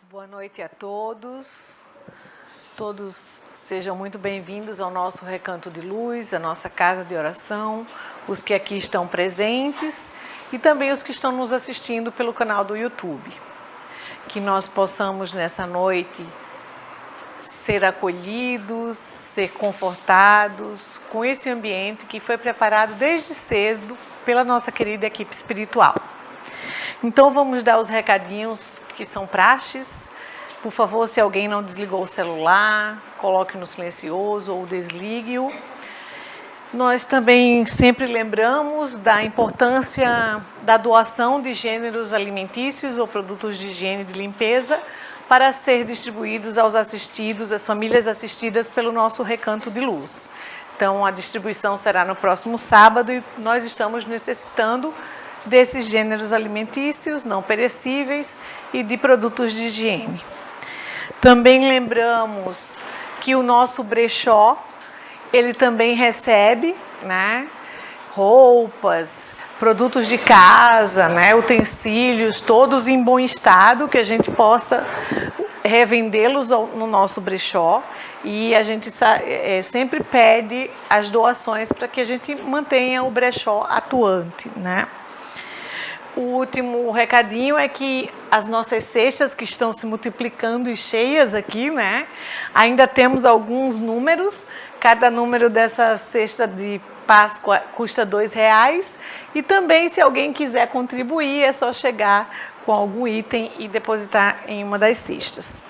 Boa noite a todos. Todos sejam muito bem-vindos ao nosso Recanto de Luz, a nossa casa de oração, os que aqui estão presentes e também os que estão nos assistindo pelo canal do YouTube. Que nós possamos nessa noite ser acolhidos, ser confortados com esse ambiente que foi preparado desde cedo pela nossa querida equipe espiritual. Então vamos dar os recadinhos que são praxes. Por favor, se alguém não desligou o celular, coloque no silencioso ou desligue-o. Nós também sempre lembramos da importância da doação de gêneros alimentícios ou produtos de higiene e de limpeza para ser distribuídos aos assistidos, às famílias assistidas pelo nosso Recanto de Luz. Então, a distribuição será no próximo sábado e nós estamos necessitando desses gêneros alimentícios não perecíveis e de produtos de higiene. Também lembramos que o nosso brechó, ele também recebe, roupas, produtos de casa, utensílios, todos em bom estado, que a gente possa revendê-los no nosso brechó. E a gente sempre pede as doações para que a gente mantenha o brechó atuante, O último recadinho é que as nossas cestas que estão se multiplicando e cheias aqui, ainda temos alguns números. Cada número dessa cesta de Páscoa custa R$2. E também, se alguém quiser contribuir, é só chegar com algum item e depositar em uma das cestas.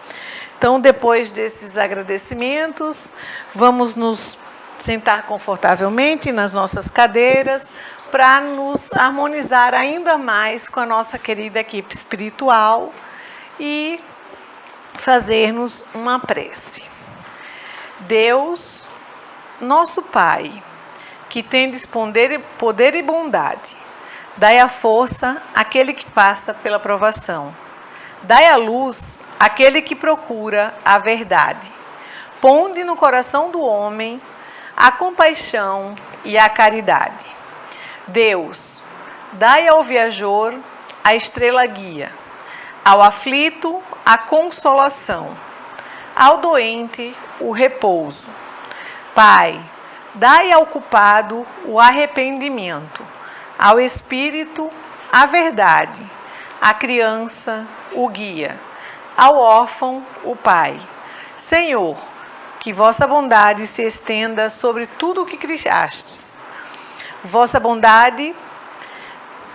Então, depois desses agradecimentos, vamos nos sentar confortavelmente nas nossas cadeiras, para nos harmonizar ainda mais com a nossa querida equipe espiritual e fazermos uma prece. Deus, nosso Pai, que tendes poder e bondade, dai a força àquele que passa pela provação. Dai a luz àquele que procura a verdade. Ponde no coração do homem a compaixão e a caridade. Deus, dai ao viajor a estrela guia, ao aflito a consolação, ao doente o repouso. Pai, dai ao culpado o arrependimento, ao espírito a verdade, à criança o guia, ao órfão o pai. Senhor, que vossa bondade se estenda sobre tudo o que criastes. Vossa bondade,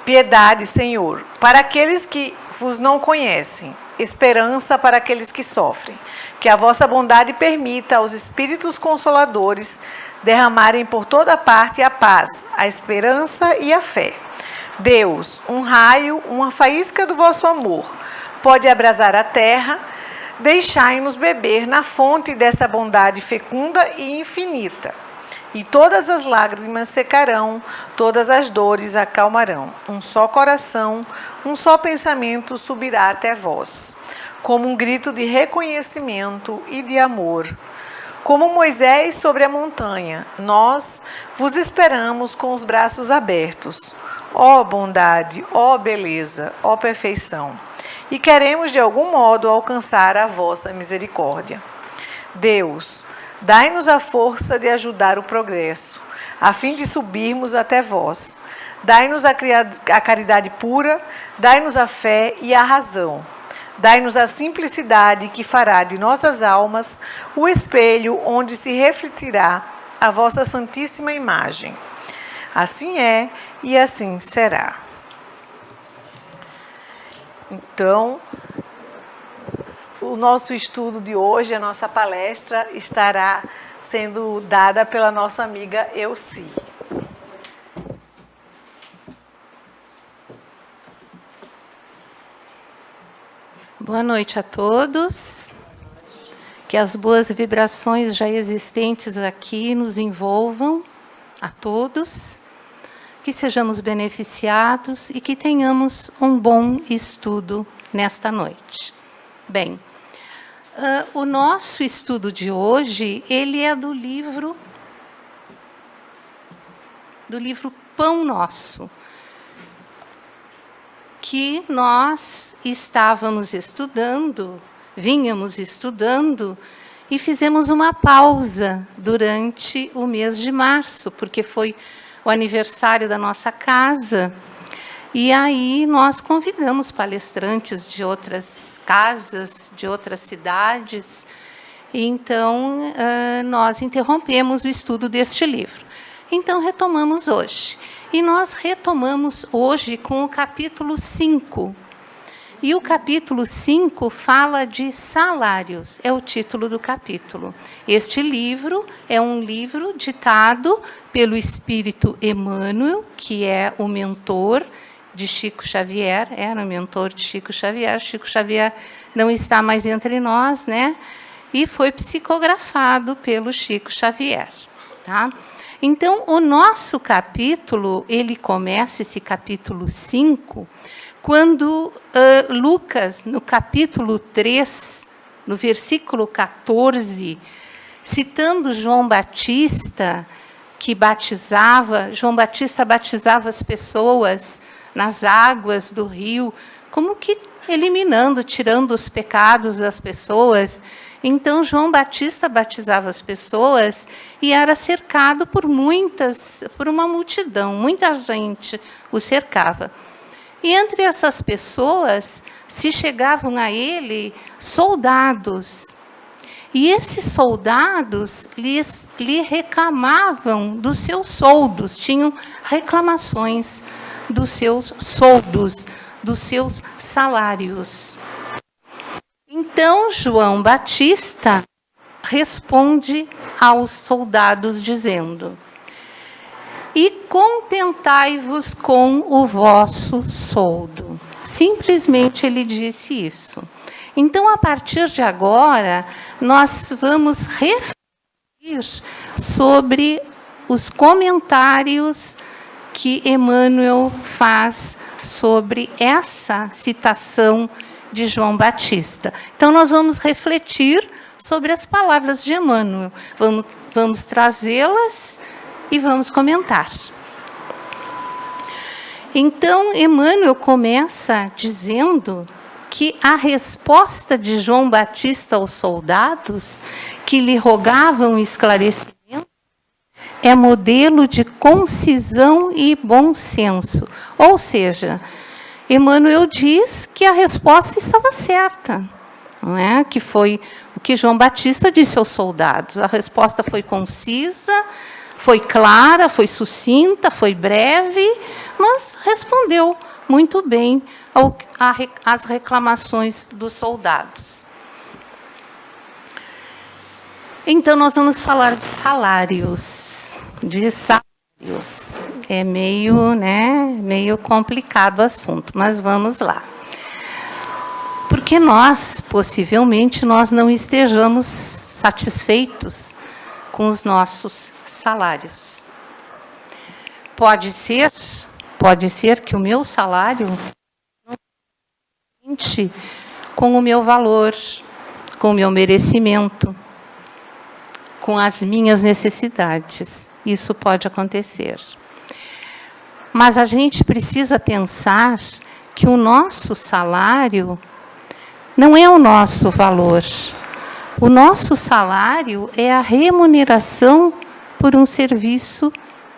piedade, Senhor, para aqueles que vos não conhecem, esperança para aqueles que sofrem. Que a vossa bondade permita aos espíritos consoladores derramarem por toda parte a paz, a esperança e a fé. Deus, um raio, uma faísca do vosso amor, pode abrasar a terra, deixai-nos beber na fonte dessa bondade fecunda e infinita. E todas as lágrimas secarão, todas as dores acalmarão. Um só coração, um só pensamento subirá até vós, como um grito de reconhecimento e de amor. Como Moisés sobre a montanha, nós vos esperamos com os braços abertos. Ó bondade, ó beleza, ó perfeição. E queremos de algum modo alcançar a vossa misericórdia. Deus, dai-nos a força de ajudar o progresso, a fim de subirmos até vós. Dai-nos a caridade pura, dai-nos a fé e a razão. Dai-nos a simplicidade que fará de nossas almas o espelho onde se refletirá a vossa santíssima imagem. Assim é e assim será. Então, o nosso estudo de hoje, a nossa palestra, estará sendo dada pela nossa amiga Elci. Boa noite a todos. Que as boas vibrações já existentes aqui nos envolvam a todos. Que sejamos beneficiados e que tenhamos um bom estudo nesta noite. Bem, o nosso estudo de hoje, ele é do livro Pão Nosso, que nós estávamos estudando vínhamos estudando e fizemos uma pausa durante o mês de março, porque foi o aniversário da nossa casa. E aí nós convidamos palestrantes de outras casas, de outras cidades. E então, nós interrompemos o estudo deste livro. Então, retomamos hoje. E nós retomamos hoje com o capítulo 5. E o capítulo 5 fala de salários, é o título do capítulo. Este livro é um livro ditado pelo Espírito Emmanuel, que é o mentor de Chico Xavier, era o mentor de Chico Xavier. Chico Xavier não está mais entre nós, né? E foi psicografado pelo Chico Xavier. Tá? Então, o nosso capítulo, ele começa, esse capítulo 5, quando Lucas, no capítulo 3, no versículo 14, citando João Batista, que batizava, João Batista batizava as pessoas nas águas do rio, como que eliminando, tirando os pecados das pessoas. Então, João Batista batizava as pessoas e era cercado por uma multidão, muita gente o cercava. E entre essas pessoas se chegavam a ele soldados. E esses soldados lhe reclamavam dos seus soldos, tinham reclamações dos seus soldos, dos seus salários. Então, João Batista responde aos soldados dizendo: e contentai-vos com o vosso soldo. Simplesmente ele disse isso. Então, a partir de agora, nós vamos refletir sobre os comentários que Emmanuel faz sobre essa citação de João Batista. Então, nós vamos refletir sobre as palavras de Emmanuel. Vamos trazê-las e vamos comentar. Então, Emmanuel começa dizendo que a resposta de João Batista aos soldados que lhe rogavam esclarecimento é modelo de concisão e bom senso. Ou seja, Emmanuel diz que a resposta estava certa, não é? Que foi o que João Batista disse aos soldados. A resposta foi concisa, foi clara, foi sucinta, foi breve, mas respondeu muito bem às reclamações dos soldados. Então, nós vamos falar de salários. É meio complicado o assunto, mas vamos lá. Porque possivelmente, nós não estejamos satisfeitos com os nossos salários. Pode ser que o meu salário não coincida com o meu valor, com o meu merecimento, com as minhas necessidades. Isso pode acontecer. Mas a gente precisa pensar que o nosso salário não é o nosso valor. O nosso salário é a remuneração por um serviço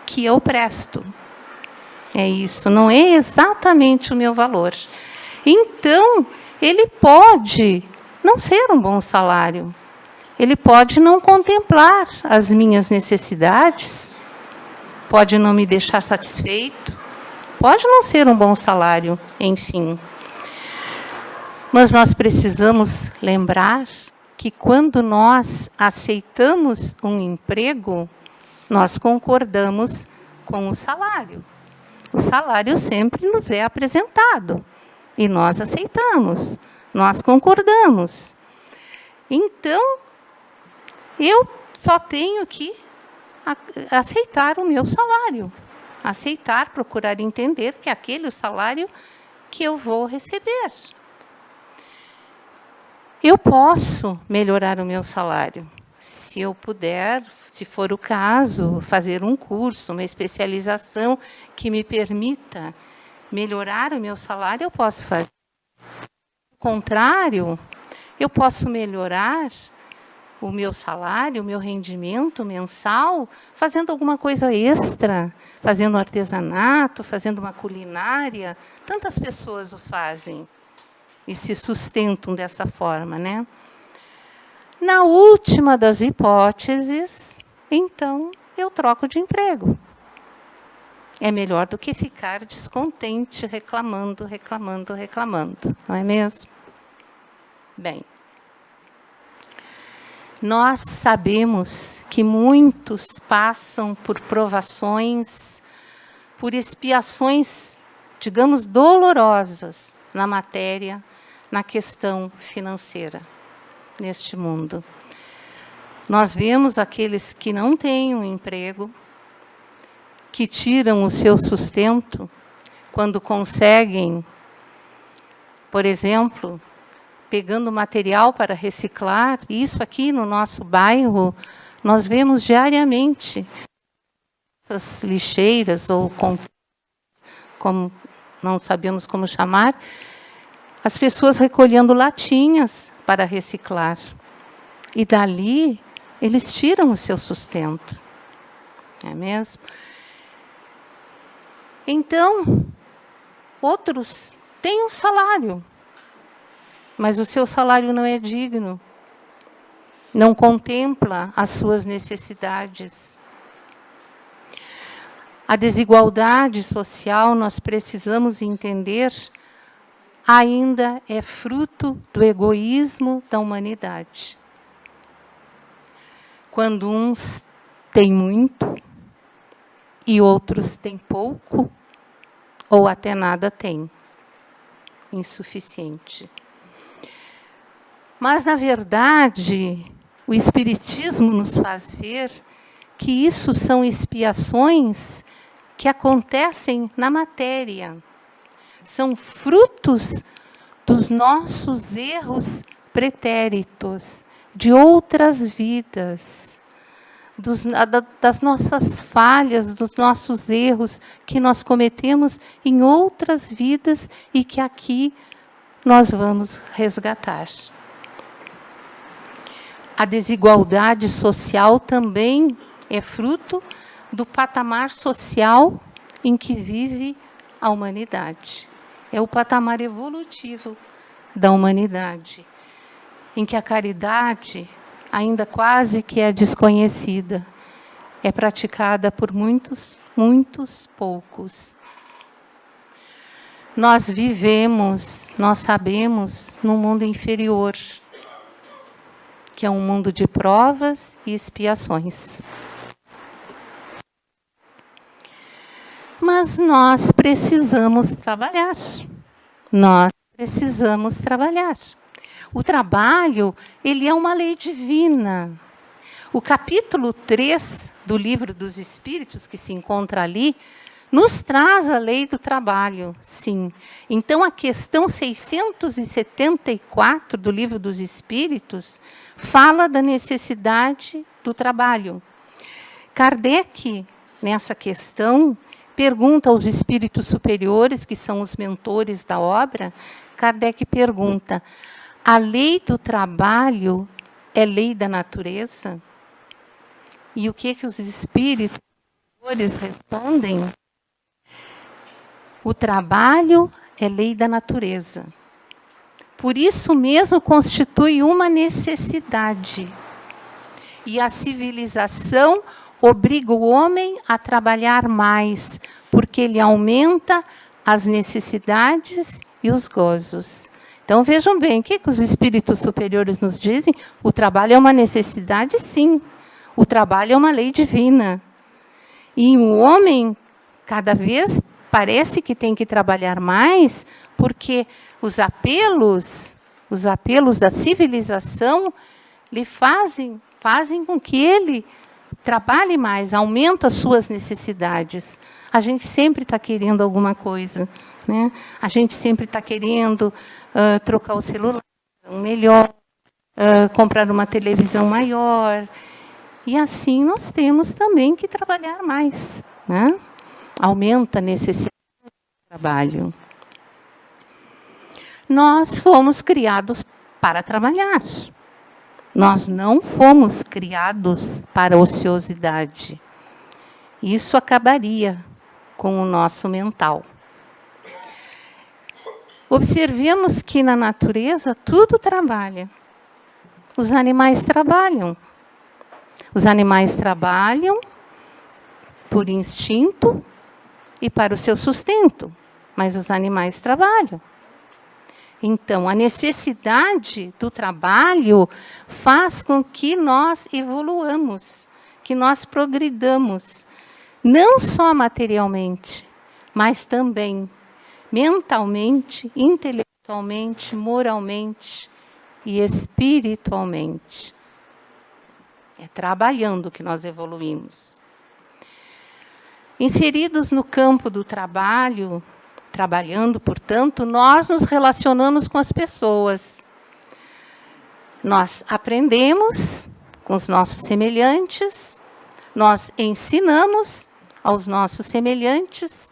que eu presto. É isso, não é exatamente o meu valor. Então, ele pode não ser um bom salário. Ele pode não contemplar as minhas necessidades, pode não me deixar satisfeito, pode não ser um bom salário, enfim. Mas nós precisamos lembrar que quando nós aceitamos um emprego, nós concordamos com o salário. O salário sempre nos é apresentado e nós aceitamos, nós concordamos. Então, eu só tenho que aceitar o meu salário, aceitar, procurar entender que aquele é o salário que eu vou receber. Eu posso melhorar o meu salário, se eu puder, se for o caso, fazer um curso, uma especialização que me permita melhorar o meu salário, eu posso fazer. Ao contrário, eu posso melhorar o meu salário, o meu rendimento mensal, fazendo alguma coisa extra, fazendo artesanato, fazendo uma culinária. Tantas pessoas o fazem e se sustentam dessa forma, né? Na última das hipóteses, então, eu troco de emprego. É melhor do que ficar descontente, reclamando, reclamando, reclamando, não é mesmo? Bem, nós sabemos que muitos passam por provações, por expiações, digamos, dolorosas na matéria, na questão financeira, neste mundo. Nós vemos aqueles que não têm um emprego, que tiram o seu sustento quando conseguem, por exemplo, pegando material para reciclar. Isso aqui no nosso bairro, nós vemos diariamente. Essas lixeiras, ou como não sabemos como chamar, as pessoas recolhendo latinhas para reciclar. E dali, eles tiram o seu sustento. Não é mesmo? Então, outros têm um salário, mas o seu salário não é digno, não contempla as suas necessidades. A desigualdade social, nós precisamos entender, ainda é fruto do egoísmo da humanidade. Quando uns têm muito e outros têm pouco, ou até nada têm, insuficiente. Mas, na verdade, o Espiritismo nos faz ver que isso são expiações que acontecem na matéria. São frutos dos nossos erros pretéritos, de outras vidas, das nossas falhas, dos nossos erros que nós cometemos em outras vidas e que aqui nós vamos resgatar. A desigualdade social também é fruto do patamar social em que vive a humanidade. É o patamar evolutivo da humanidade, em que a caridade ainda quase que é desconhecida, é praticada por muitos, muitos poucos. Nós vivemos, nós sabemos, num mundo inferior, que é um mundo de provas e expiações. Mas nós precisamos trabalhar. Nós precisamos trabalhar. O trabalho, ele é uma lei divina. O capítulo 3 do Livro dos Espíritos, que se encontra ali, nos traz a lei do trabalho, sim. Então, a questão 674 do Livro dos Espíritos fala da necessidade do trabalho. Kardec, nessa questão, pergunta aos espíritos superiores, que são os mentores da obra, Kardec pergunta: a lei do trabalho é lei da natureza? E o que os espíritos superiores respondem? O trabalho é lei da natureza. Por isso mesmo constitui uma necessidade. E a civilização obriga o homem a trabalhar mais, porque ele aumenta as necessidades e os gozos. Então, vejam bem, o que os espíritos superiores nos dizem? O trabalho é uma necessidade, sim. O trabalho é uma lei divina. E o homem, cada vez, parece que tem que trabalhar mais, porque os apelos da civilização lhe fazem com que ele trabalhe mais, aumenta as suas necessidades. A gente sempre está querendo alguma coisa, né? A gente sempre está querendo trocar o celular, um melhor, comprar uma televisão maior. E assim nós temos também que trabalhar mais, né? Aumenta a necessidade de trabalho. Nós fomos criados para trabalhar. Nós não fomos criados para ociosidade. Isso acabaria com o nosso mental. Observemos que na natureza tudo trabalha. Os animais trabalham. Os animais trabalham por instinto e para o seu sustento, mas os animais trabalham. Então, a necessidade do trabalho faz com que nós evoluamos, que nós progridamos, não só materialmente, mas também mentalmente, intelectualmente, moralmente e espiritualmente. É trabalhando que nós evoluímos. Inseridos no campo do trabalho, trabalhando, portanto, nós nos relacionamos com as pessoas. Nós aprendemos com os nossos semelhantes, nós ensinamos aos nossos semelhantes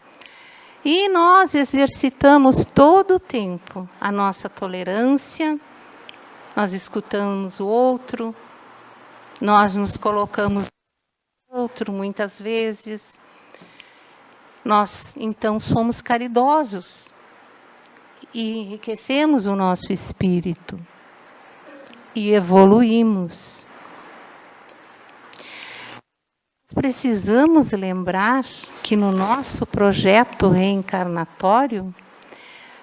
e nós exercitamos todo o tempo a nossa tolerância, nós escutamos o outro, nós nos colocamos no outro muitas vezes. Nós, então, somos caridosos e enriquecemos o nosso espírito e evoluímos. Precisamos lembrar que no nosso projeto reencarnatório,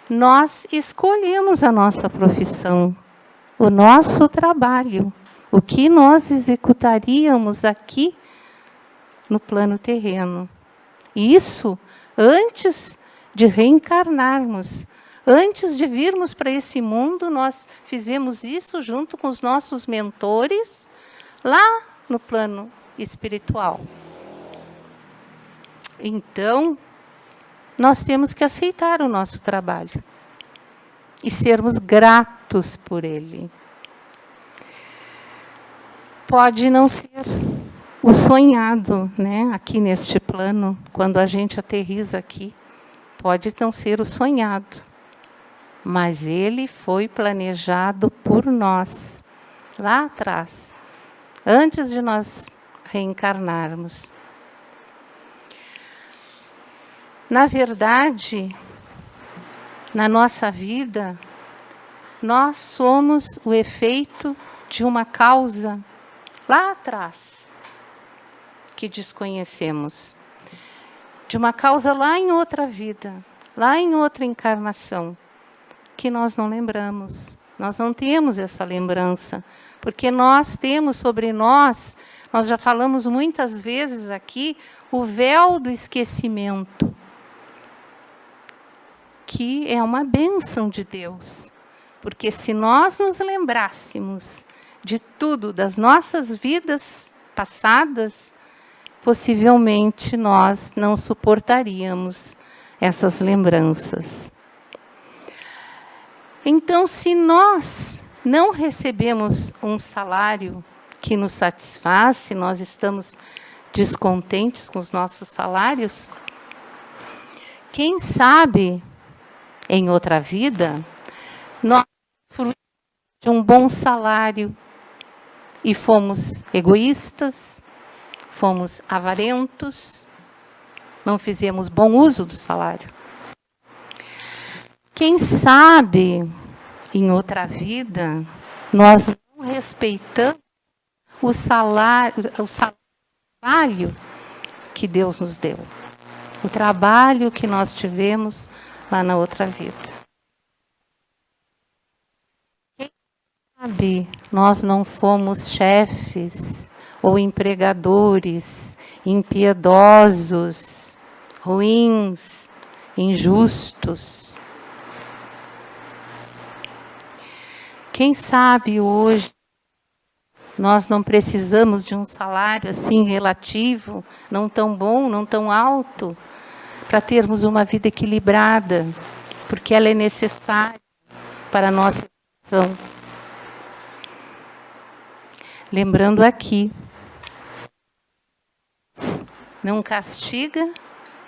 nós escolhemos a nossa profissão, o nosso trabalho, o que nós executaríamos aqui no plano terreno. Isso antes de reencarnarmos, antes de virmos para esse mundo, nós fizemos isso junto com os nossos mentores, lá no plano espiritual. Então, nós temos que aceitar o nosso trabalho e sermos gratos por ele. Pode não ser o sonhado, né, aqui neste plano, quando a gente aterriza aqui, pode não ser o sonhado, mas ele foi planejado por nós, lá atrás, antes de nós reencarnarmos. Na verdade, na nossa vida, nós somos o efeito de uma causa lá atrás, que desconhecemos, de uma causa lá em outra vida, lá em outra encarnação, que nós não lembramos. Nós não temos essa lembrança, porque nós temos sobre nós já falamos muitas vezes aqui, o véu do esquecimento, que é uma bênção de Deus, porque se nós nos lembrássemos de tudo, das nossas vidas passadas, possivelmente nós não suportaríamos essas lembranças. Então, se nós não recebemos um salário que nos satisfaz, se nós estamos descontentes com os nossos salários, quem sabe, em outra vida, nós fruímos de um bom salário e fomos egoístas, fomos avarentos, não fizemos bom uso do salário. Quem sabe, em outra vida, nós não respeitamos o salário que Deus nos deu, o trabalho que nós tivemos lá na outra vida. Quem sabe, nós não fomos chefes ou empregadores impiedosos, ruins, injustos. Quem sabe hoje nós não precisamos de um salário assim relativo, não tão bom, não tão alto, para termos uma vida equilibrada, porque ela é necessária para a nossa evolução. Lembrando aqui, não castiga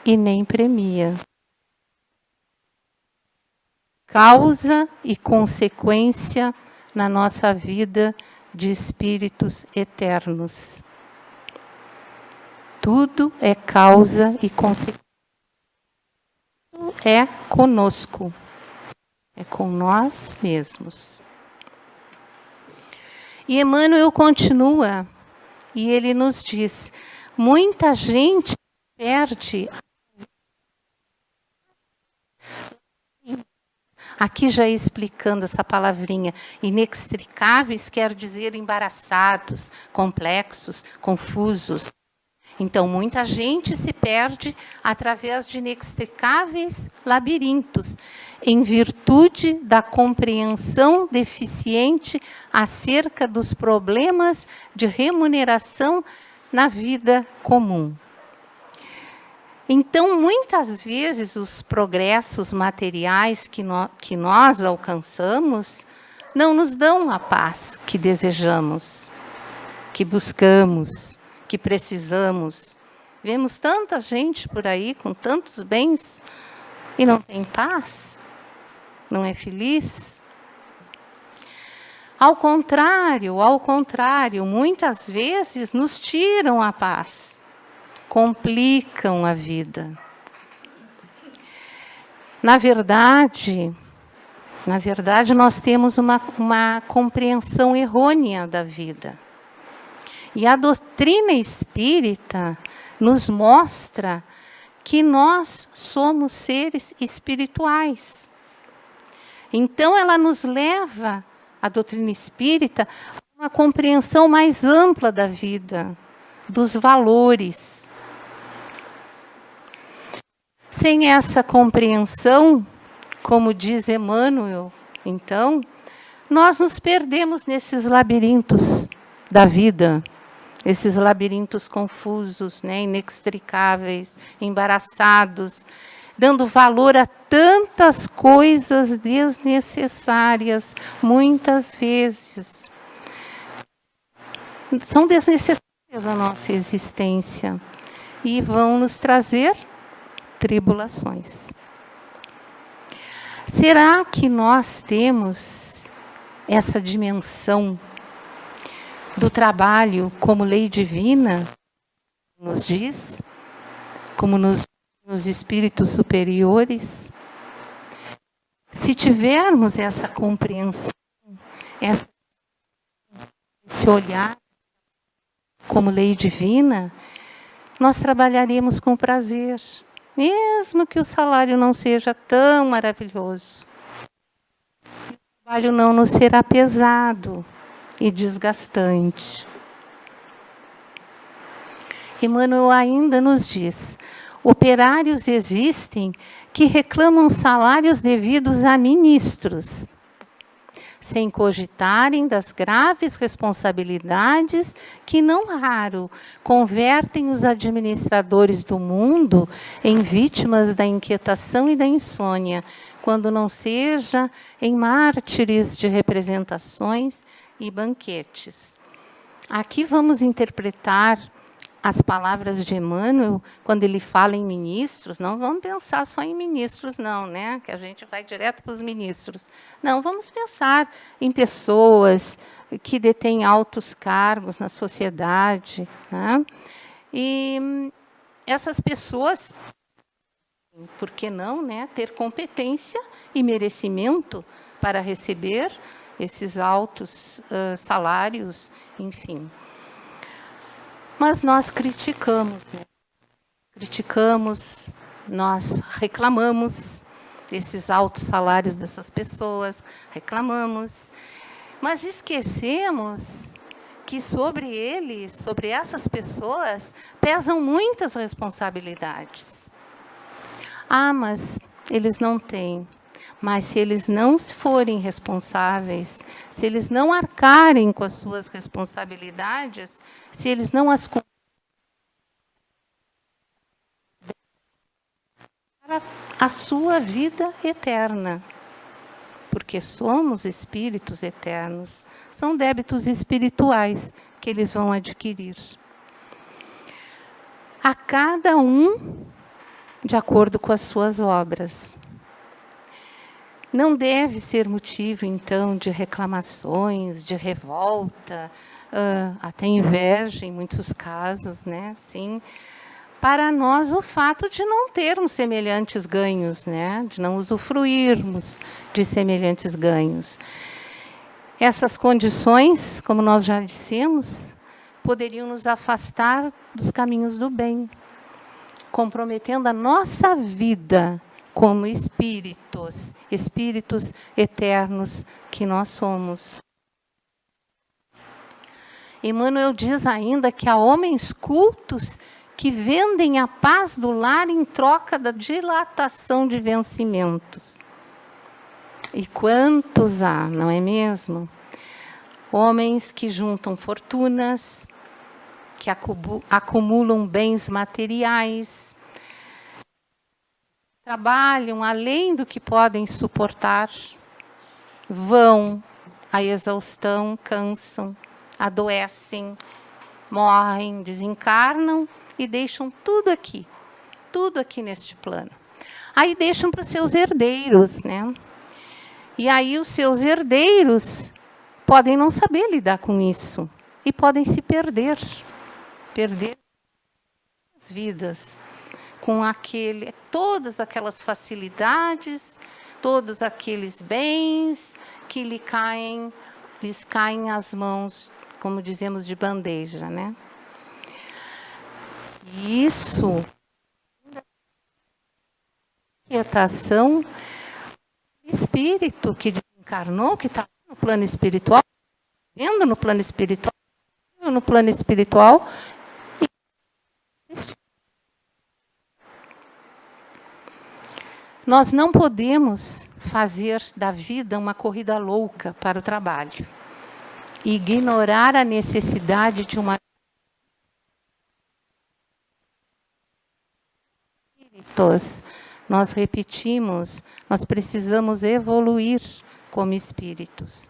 e nem premia. Causa e consequência na nossa vida de espíritos eternos. Tudo é causa e consequência. Tudo é conosco. É com nós mesmos. E Emmanuel continua, e ele nos diz, muita gente perde. Aqui já explicando essa palavrinha, inextricáveis quer dizer embaraçados, complexos, confusos. Então, muita gente se perde através de inextricáveis labirintos, em virtude da compreensão deficiente acerca dos problemas de remuneração na vida comum. Então, muitas vezes, os progressos materiais que nós alcançamos não nos dão a paz que desejamos, que buscamos, que precisamos. Vemos tanta gente por aí com tantos bens e não tem paz, não é feliz. Ao contrário, muitas vezes nos tiram a paz, complicam a vida. Na verdade, nós temos uma compreensão errônea da vida. E a doutrina espírita nos mostra que nós somos seres espirituais. Então, ela nos leva, a doutrina espírita, a uma compreensão mais ampla da vida, dos valores. Sem essa compreensão, como diz Emmanuel, então, nós nos perdemos nesses labirintos da vida. Esses labirintos confusos, né, inextricáveis, embaraçados, dando valor a tantas coisas desnecessárias, muitas vezes. São desnecessárias a nossa existência e vão nos trazer tribulações. Será que nós temos essa dimensão do trabalho como lei divina, nos diz, como nos espíritos superiores? Se tivermos essa compreensão, esse olhar como lei divina, nós trabalharemos com prazer, mesmo que o salário não seja tão maravilhoso. O trabalho não nos será pesado e desgastante. Emmanuel ainda nos diz: operários existem que reclamam salários devidos a ministros, sem cogitarem das graves responsabilidades que, não raro, convertem os administradores do mundo em vítimas da inquietação e da insônia, quando não seja em mártires de representações e banquetes. Aqui vamos interpretar as palavras de Emmanuel, quando ele fala em ministros. Não vamos pensar só em ministros, não, né? Que a gente vai direto para os ministros. Não, vamos pensar em pessoas que detêm altos cargos na sociedade, né? E essas pessoas, por que não, né, ter competência e merecimento para receber esses altos salários, enfim. Mas nós criticamos, né? Nós reclamamos desses altos salários dessas pessoas, reclamamos, mas esquecemos que sobre eles, sobre essas pessoas, pesam muitas responsabilidades. Ah, mas eles não têm. Mas se eles não forem responsáveis, se eles não arcarem com as suas responsabilidades, se eles não as cumprem para a sua vida eterna, porque somos espíritos eternos, são débitos espirituais que eles vão adquirir. A cada um de acordo com as suas obras. não deve ser motivo, então, de reclamações, de revolta, até inveja, em muitos casos, né? Sim. Para nós, o fato de não termos semelhantes ganhos, né? De não usufruirmos de semelhantes ganhos. Essas condições, como nós já dissemos, poderiam nos afastar dos caminhos do bem, comprometendo a nossa vida como espíritos eternos que nós somos. Emmanuel diz ainda que há homens cultos que vendem a paz do lar em troca da dilatação de vencimentos. E quantos há, não é mesmo? Homens que juntam fortunas, que acumulam bens materiais, trabalham além do que podem suportar, vão à exaustão, cansam, adoecem, morrem, desencarnam e deixam tudo aqui neste plano. Aí deixam para os seus herdeiros, né? E aí os seus herdeiros podem não saber lidar com isso e podem se perder as vidas com todas aquelas facilidades, todos aqueles bens que lhes caem às mãos, como dizemos, de bandeja, né? Isso, quietação, espírito que desencarnou, que está no plano espiritual, vendo no plano espiritual, nós não podemos fazer da vida uma corrida louca para o trabalho e ignorar a necessidade de uma nós repetimos, nós precisamos evoluir como espíritos.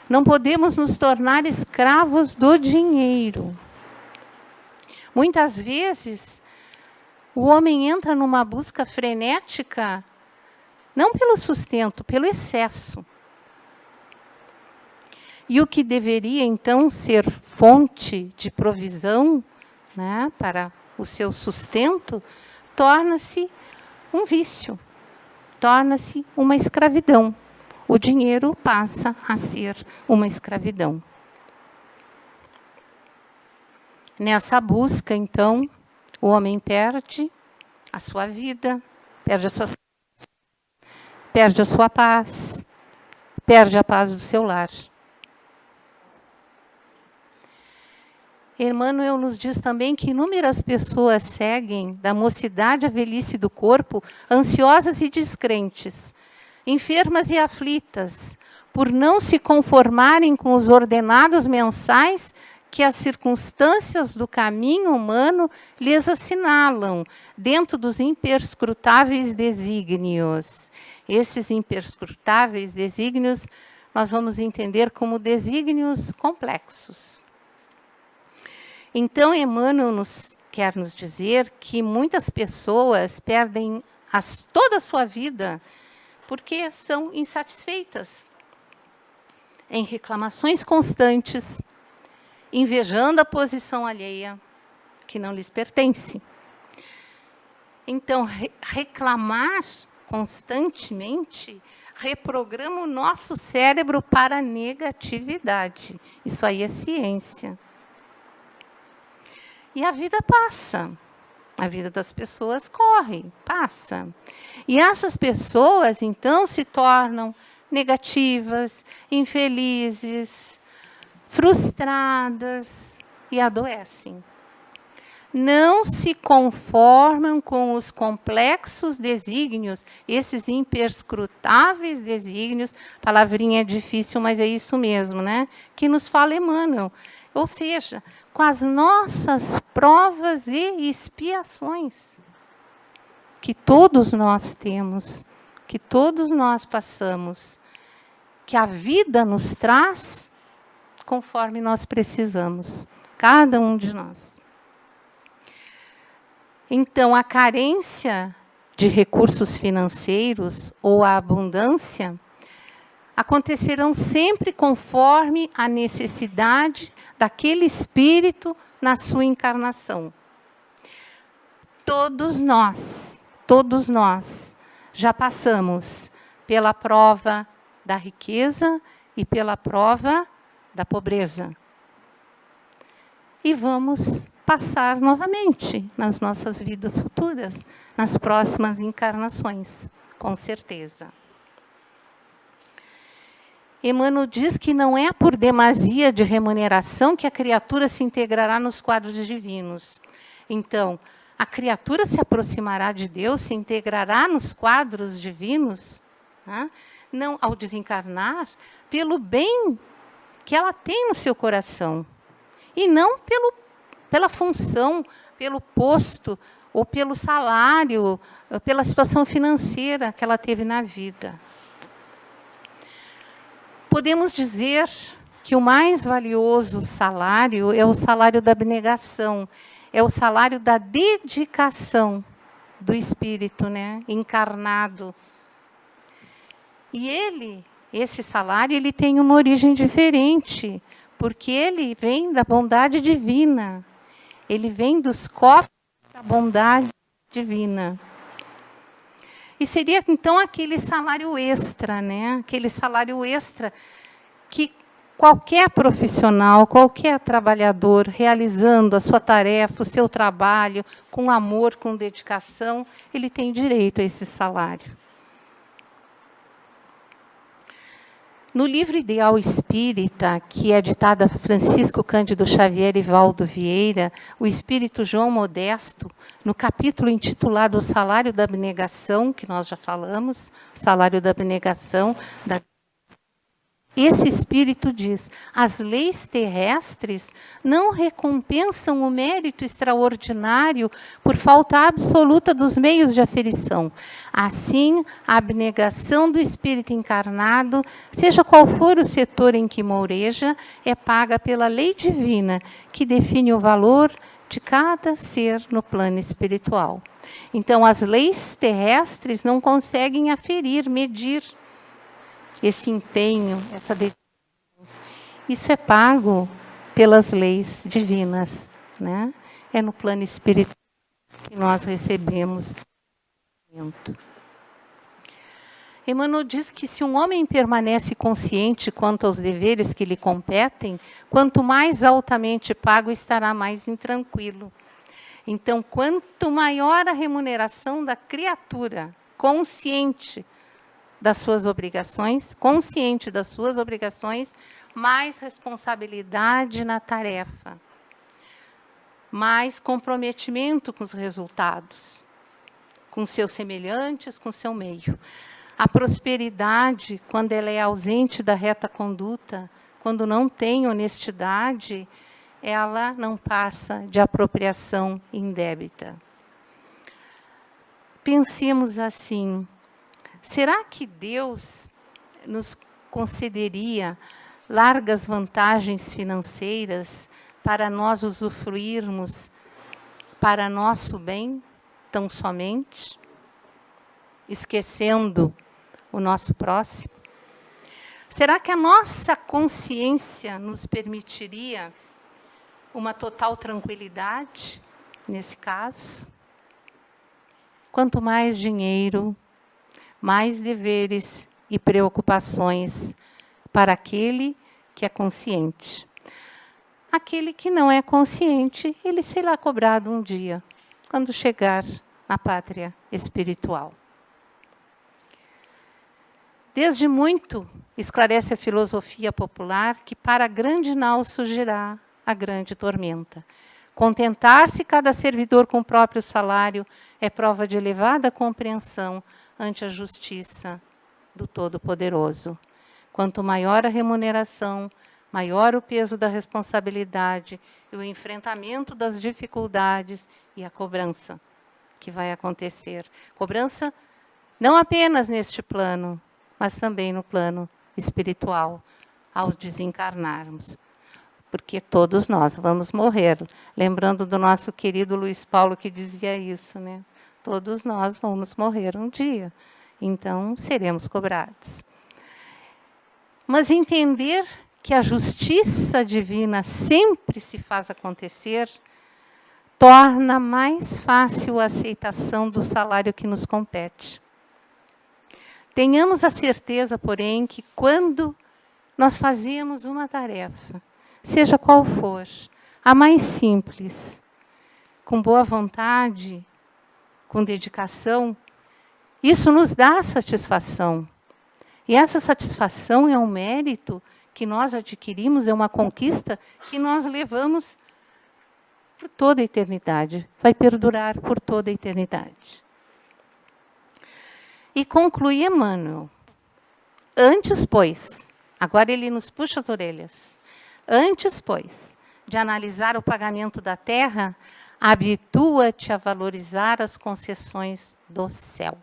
Não podemos nos tornar escravos do dinheiro. Muitas vezes, o homem entra numa busca frenética, não pelo sustento, pelo excesso. E o que deveria, então, ser fonte de provisão, né, para o seu sustento, torna-se um vício, torna-se uma escravidão. O dinheiro passa a ser uma escravidão. Nessa busca, então, o homem perde a sua vida, perde a sua paz, perde a paz do seu lar. Emmanuel nos diz também que inúmeras pessoas seguem, da mocidade à velhice do corpo, ansiosas e descrentes, enfermas e aflitas, por não se conformarem com os ordenados mensais que as circunstâncias do caminho humano lhes assinalam, dentro dos imperscrutáveis desígnios. Esses imperscrutáveis desígnios nós vamos entender como desígnios complexos. Então, Emmanuel quer nos dizer que muitas pessoas perdem toda a sua vida porque são insatisfeitas, em reclamações constantes, invejando a posição alheia que não lhes pertence. Então, reclamar constantemente reprograma o nosso cérebro para a negatividade. Isso aí é ciência. E a vida passa. A vida das pessoas corre, passa. E essas pessoas, então, se tornam negativas, infelizes, frustradas e adoecem. Não se conformam com os complexos desígnios, esses imperscrutáveis desígnios, palavrinha difícil, mas é isso mesmo, né? Que nos fala Emmanuel. Ou seja, com as nossas provas e expiações, que todos nós temos, que todos nós passamos, que a vida nos traz conforme nós precisamos, cada um de nós. Então, a carência de recursos financeiros ou a abundância acontecerão sempre conforme a necessidade daquele espírito na sua encarnação. Todos nós já passamos pela prova da riqueza e pela prova da pobreza. E vamos passar novamente nas nossas vidas futuras, nas próximas encarnações, com certeza. Emmanuel diz que não é por demasia de remuneração que a criatura se integrará nos quadros divinos. Então, a criatura se aproximará de Deus, se integrará nos quadros divinos, né? Não ao desencarnar, pelo bem que ela tem no seu coração, e não pela função, pelo posto, ou pelo salário, ou pela situação financeira que ela teve na vida. Podemos dizer que o mais valioso salário é o salário da abnegação, é o salário da dedicação do espírito, né, encarnado. E esse salário, ele tem uma origem diferente, porque ele vem da bondade divina. Ele vem dos cofres da bondade divina. E seria, então, aquele salário extra, né? Aquele salário extra que qualquer profissional, qualquer trabalhador, realizando a sua tarefa, o seu trabalho, com amor, com dedicação, ele tem direito a esse salário. No livro Ideal Espírita, que é ditado por Francisco Cândido Xavier e Valdo Vieira, o espírito João Modesto, no capítulo intitulado O Salário da Abnegação, que nós já falamos, Salário da Abnegação, esse espírito diz: as leis terrestres não recompensam o mérito extraordinário por falta absoluta dos meios de aferição. Assim, a abnegação do espírito encarnado, seja qual for o setor em que moureja, é paga pela lei divina, que define o valor de cada ser no plano espiritual. Então, as leis terrestres não conseguem aferir, medir esse empenho, essa dedicação. Isso é pago pelas leis divinas, né? É no plano espiritual que nós recebemos. Emmanuel diz que se um homem permanece consciente quanto aos deveres que lhe competem, quanto mais altamente pago estará mais intranquilo. Então, quanto maior a remuneração da criatura, consciente das suas obrigações, consciente das suas obrigações, mais responsabilidade na tarefa, mais comprometimento com os resultados, com seus semelhantes, com seu meio. A prosperidade, quando ela é ausente da reta conduta, quando não tem honestidade, ela não passa de apropriação indébita. Pensemos assim: será que Deus nos concederia largas vantagens financeiras para nós usufruirmos para nosso bem, tão somente, esquecendo o nosso próximo? Será que a nossa consciência nos permitiria uma total tranquilidade nesse caso? Quanto mais dinheiro, mais deveres e preocupações para aquele que é consciente. Aquele que não é consciente, ele será cobrado um dia, quando chegar na pátria espiritual. Desde muito, esclarece a filosofia popular que para a grande nau surgirá a grande tormenta. Contentar-se cada servidor com o próprio salário é prova de elevada compreensão ante a justiça do Todo-Poderoso. Quanto maior a remuneração, maior o peso da responsabilidade e o enfrentamento das dificuldades e a cobrança que vai acontecer. Cobrança não apenas neste plano, mas também no plano espiritual, ao desencarnarmos. Porque todos nós vamos morrer. Lembrando do nosso querido Luiz Paulo, que dizia isso, né? todos nós vamos morrer um dia. Então, seremos cobrados. Mas entender que a justiça divina sempre se faz acontecer, torna mais fácil a aceitação do salário que nos compete. Tenhamos a certeza, porém, que quando nós fazemos uma tarefa, seja qual for, a mais simples, com boa vontade, com dedicação, isso nos dá satisfação. E essa satisfação é um mérito que nós adquirimos, é uma conquista que nós levamos por toda a eternidade, vai perdurar por toda a eternidade. E conclui Emmanuel. Antes, pois, agora ele nos puxa as orelhas. Antes, pois, de analisar o pagamento da terra, habitua-te a valorizar as concessões do céu.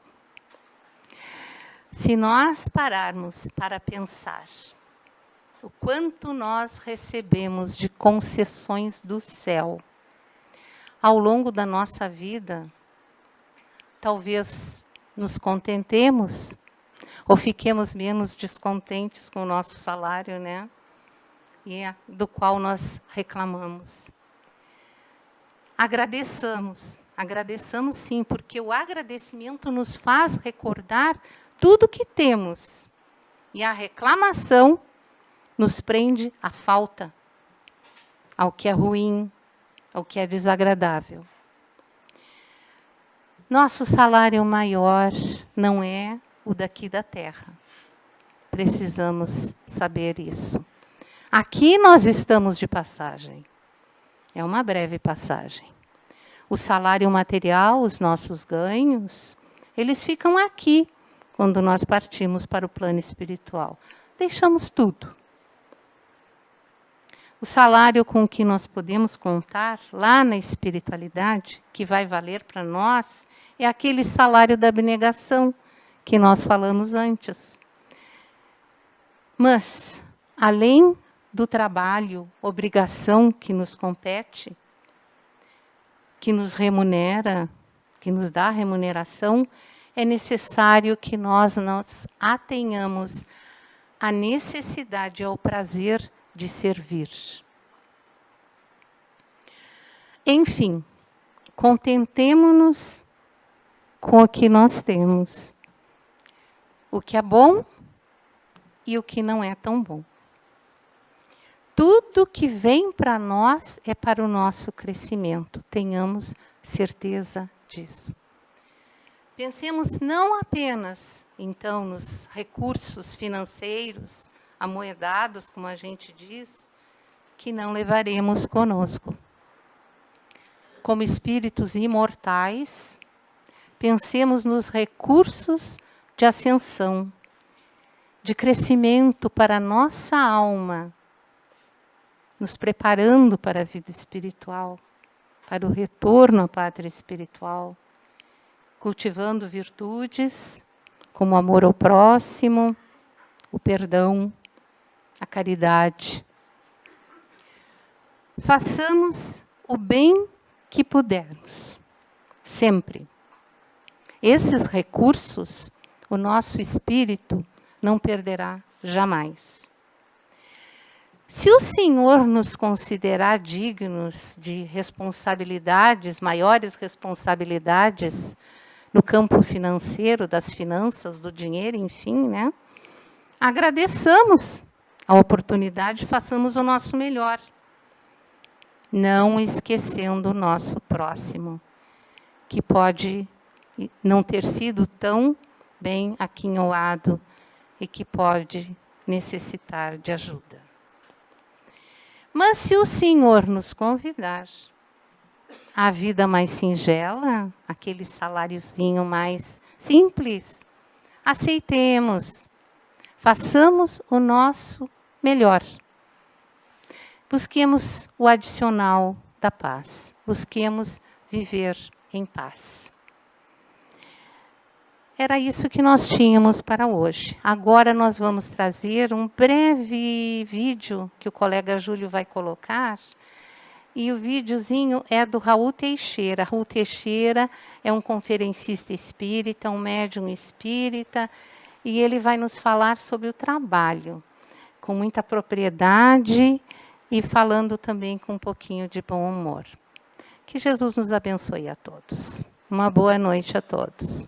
Se nós pararmos para pensar o quanto nós recebemos de concessões do céu ao longo da nossa vida, talvez nos contentemos ou fiquemos menos descontentes com o nosso salário, né? E do qual nós reclamamos. Agradeçamos sim, porque o agradecimento nos faz recordar tudo que temos. E a reclamação nos prende à falta, ao que é ruim, ao que é desagradável. Nosso salário maior não é o daqui da terra. Precisamos saber isso. Aqui nós estamos de passagem. É uma breve passagem. O salário material, os nossos ganhos, eles ficam aqui quando nós partimos para o plano espiritual. Deixamos tudo. O salário com que nós podemos contar lá na espiritualidade, que vai valer para nós, é aquele salário da abnegação que nós falamos antes. Mas, além do trabalho, obrigação que nos compete, que nos remunera, que nos dá remuneração, é necessário que nós atenhamos a necessidade ao prazer de servir. Enfim, contentemo-nos com o que nós temos, o que é bom e o que não é tão bom. Tudo que vem para nós é para o nosso crescimento, tenhamos certeza disso. Pensemos não apenas, então, nos recursos financeiros, amoedados, como a gente diz, que não levaremos conosco. Como espíritos imortais, pensemos nos recursos de ascensão, de crescimento para a nossa alma, nos preparando para a vida espiritual, para o retorno à pátria espiritual, cultivando virtudes como o amor ao próximo, o perdão, a caridade. Façamos o bem que pudermos, sempre. Esses recursos, o nosso espírito não perderá jamais. Se o Senhor nos considerar dignos de responsabilidades, maiores responsabilidades, no campo financeiro, das finanças, do dinheiro, enfim, né? Agradeçamos a oportunidade, façamos o nosso melhor. Não esquecendo o nosso próximo, que pode não ter sido tão bem aquinhoado e que pode necessitar de ajuda. Mas se o Senhor nos convidar à vida mais singela, aquele saláriozinho mais simples, aceitemos, façamos o nosso melhor. Busquemos o adicional da paz, busquemos viver em paz. Era isso que nós tínhamos para hoje. Agora nós vamos trazer um breve vídeo que o colega Júlio vai colocar, E o videozinho é do Raul Teixeira. Raul Teixeira é um conferencista espírita, um médium espírita, e ele vai nos falar sobre o trabalho, com muita propriedade e falando também com um pouquinho de bom humor. Que Jesus nos abençoe a todos. Uma boa noite a todos.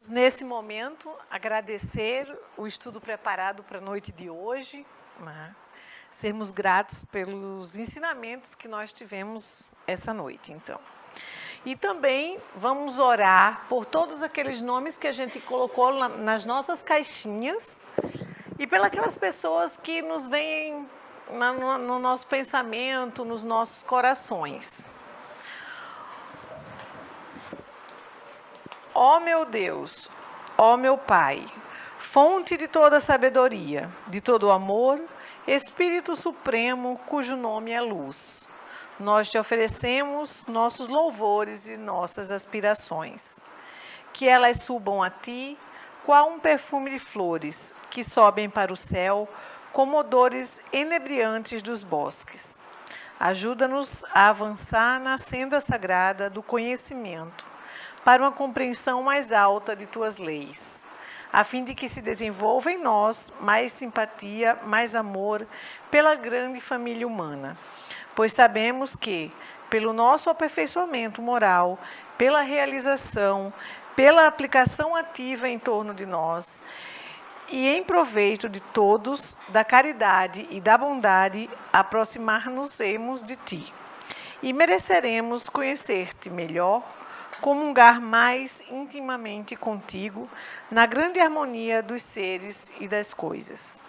Nesse momento, agradecer o estudo preparado para a noite de hoje, né? Sermos gratos pelos ensinamentos que nós tivemos essa noite, então. E também vamos orar por todos aqueles nomes que a gente colocou nas nossas caixinhas e pelas pessoas que nos veem no nosso pensamento, nos nossos corações. Ó meu Deus, ó meu Pai, fonte de toda sabedoria, de todo amor, Espírito Supremo, cujo nome é luz, nós te oferecemos nossos louvores e nossas aspirações. Que elas subam a ti, qual um perfume de flores, que sobem para o céu, como odores enebriantes dos bosques. Ajuda-nos a avançar na senda sagrada do conhecimento, para uma compreensão mais alta de tuas leis, a fim de que se desenvolva em nós mais simpatia, mais amor pela grande família humana. Pois sabemos que, pelo nosso aperfeiçoamento moral, pela realização, pela aplicação ativa em torno de nós, e em proveito de todos, da caridade e da bondade, aproximar-nos-emos de ti. E mereceremos conhecer-te melhor, comungar mais intimamente contigo, na grande harmonia dos seres e das coisas.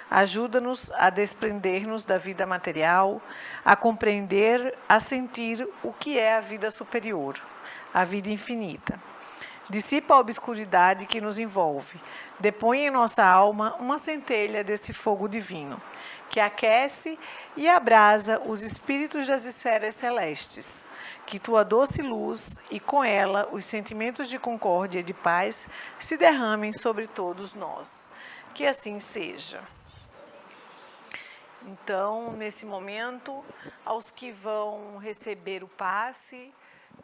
Ajuda-nos a desprender-nos da vida material, a compreender, a sentir o que é a vida superior, a vida infinita. Dissipa a obscuridade que nos envolve, depõe em nossa alma uma centelha desse fogo divino, que aquece e abrasa os espíritos das esferas celestes. Que tua doce luz e com ela os sentimentos de concórdia e de paz se derramem sobre todos nós. Que assim seja. Então, nesse momento, aos que vão receber o passe,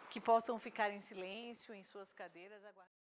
que possam ficar em silêncio em suas cadeiras, aguardando.